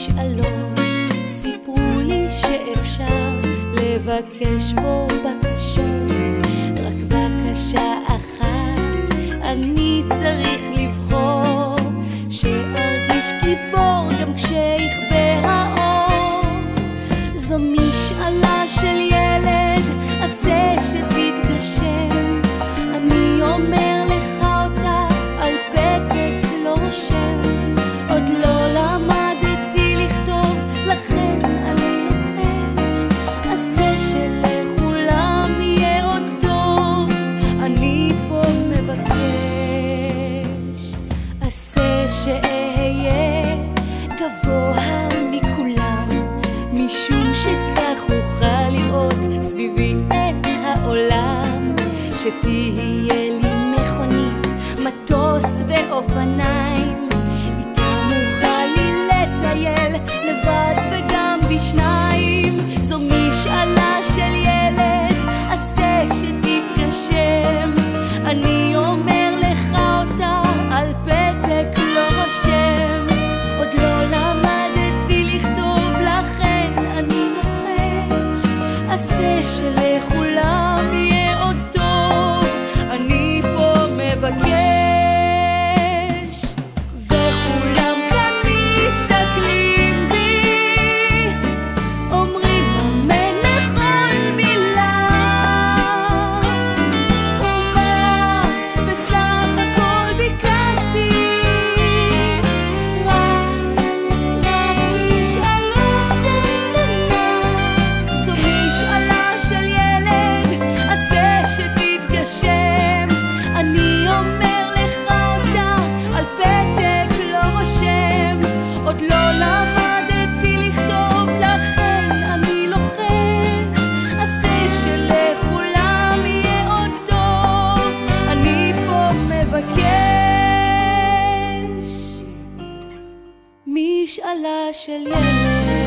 משאלות, סיפרו לי שאפשר לבקש בו בקשות, רק בקשה אחת אני צריך לבחור, שארגיש גיבור גם כשיכבה האור. זו משאלה של ילד, עשה שתתגשם, אני אומר לך אותה על פתק לא רושם. עוד לא למדתי לכתוב, לכן אני לוחש, עשה שלכולם יהיה עוד טוב, אני פה מבקש. עשה שאהיה גבוה מכולם, משום שכך אוכל לראות סביבי את העולם, שתהיה לי מכונית, מטוס ואופניים, איתם אוכל לי לטייל לבד וגם בשניים. זו משאלה של ילד, עשה שתתגשם, אני אומר לך אותה על פתק לא רושם. עוד לא למדתי לכתוב, לכן אני לוחש, עשה שלכולם יהיה עוד טוב, אני פה מבקש. וכולם כאן מסתכלים בי, אומרים אמן לכל מילה, ומה בסך הכל ביקשתי, רק משאלה קטנה. זו משאלה של ילד, עשה שתתגשם, אני אומר לך אותה על פתק לא רושם. עוד לא למדתי לכתוב, לכן אני לוחש, עשה שלכולם יהיה עוד טוב, אני פה מבקש. משאלה של ילד.